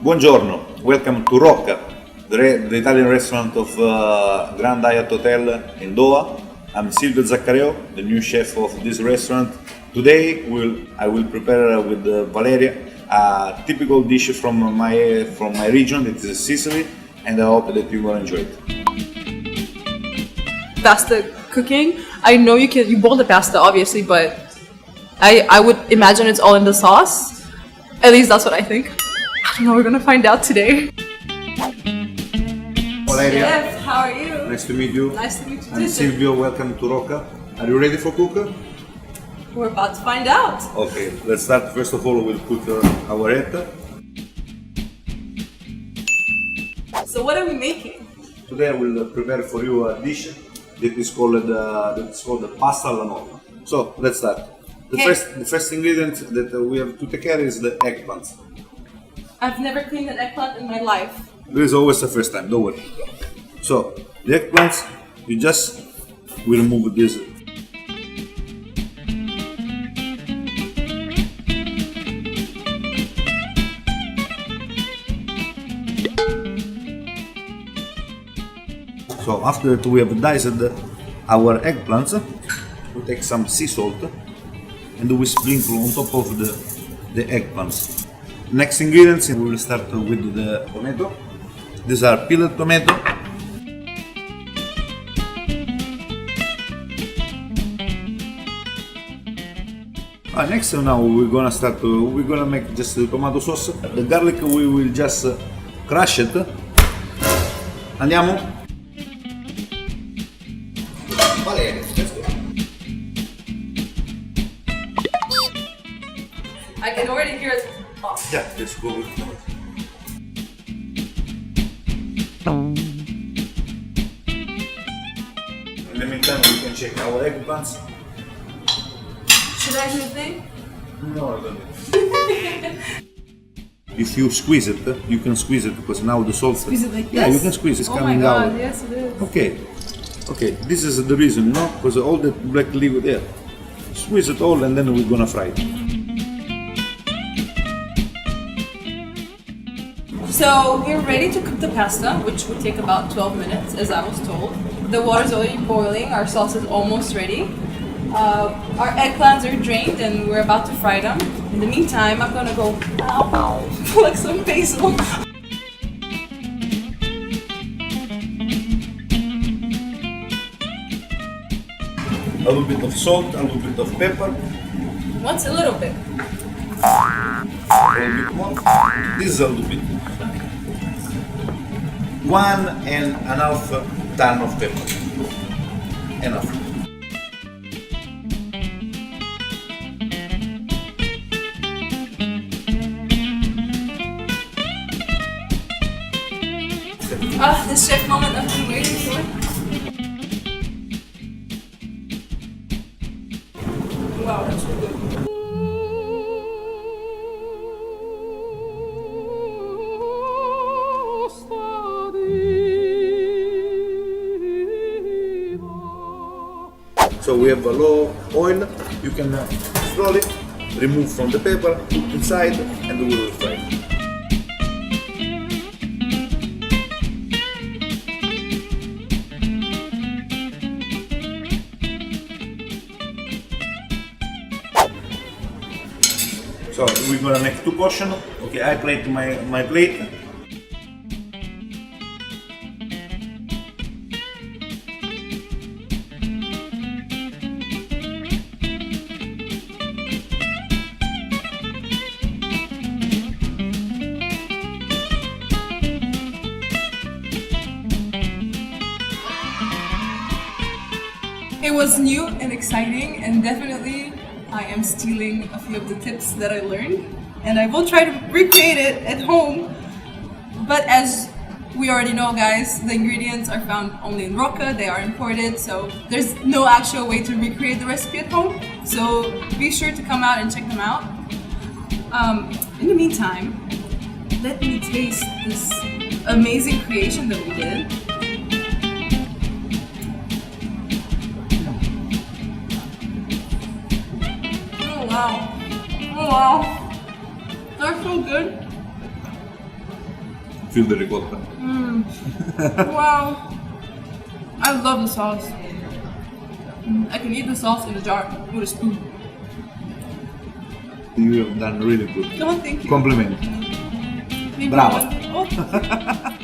Buongiorno, welcome to Rocca, the Italian restaurant of Grand Hyatt Hotel in Doha. I'm Silvio Zacchareo, the new chef of this restaurant. Today I will prepare with Valeria a typical dish from my region, it is Sicily, and I hope that you will enjoy it. Pasta cooking, I know you boil the pasta obviously, but I would imagine it's all in the sauce. At least that's what I think. I don't know, we're gonna find out today. Valeria, Chef, how are you? nice to meet you. Nice to meet you I'm too. Silvio, welcome to Rocca. Are you ready for cook? We're about to find out. Okay, let's start. First of all, we'll put our head. So what are we making? Today I will prepare for you a dish that is called pasta alla nonna. So let's start. The first ingredient that we have to take care is the eggplant. I've never cleaned an eggplant in my life. There is always the first time, don't worry. So the eggplants, you just will remove this. So after that we have diced our eggplants, we take some sea salt and we sprinkle on top of the eggplants. Next ingredients, we will start with the tomato. These are peeled tomato. Next now we're gonna make just the tomato sauce. The garlic we will just crush it. Andiamo? Valeria, let's go. I can already hear it. Oh. Yeah, let's go with tomato. In the meantime, we can check our eggplants. Should I do the thing? No, I don't need. If you squeeze it, you can squeeze it because now the salt. Squeeze it like this? Yeah, you can squeeze. It's coming out. Oh my god, yes it is. Okay. This is the reason, no? Because all the black liquid there. Squeeze it all, and then we're gonna fry it. So we're ready to cook the pasta, which would take about 12 minutes, as I was told. The water's already boiling, our sauce is almost ready. Our eggplants are drained and we're about to fry them. In the meantime, I'm gonna go pluck some basil. A little bit of salt, a little bit of pepper. What's a little bit? A little bit more. This is a little bit. 1.5 ton of pepper. Enough. The chef moment I've been waiting for. Wow, that's so good. So we have a low oil. You can slowly remove from the pepper, put inside, and we will fry it. So we're gonna make 2 portions. Okay, I plate my plate. It was new and exciting, and definitely I am stealing a few of the tips that I learned, and I will try to recreate it at home. But as we already know, guys, the ingredients are found only in Rocca, they are imported, so there's no actual way to recreate the recipe at home. So be sure to come out and check them out. In the meantime, let me taste this amazing creation that we did. Oh wow. Oh wow. That's so good. Feel the ricotta. Wow. I love the sauce. I can eat the sauce in a jar with a spoon. You have done really good. No, thank you. Compliment. Maybe Brava. one- Oh.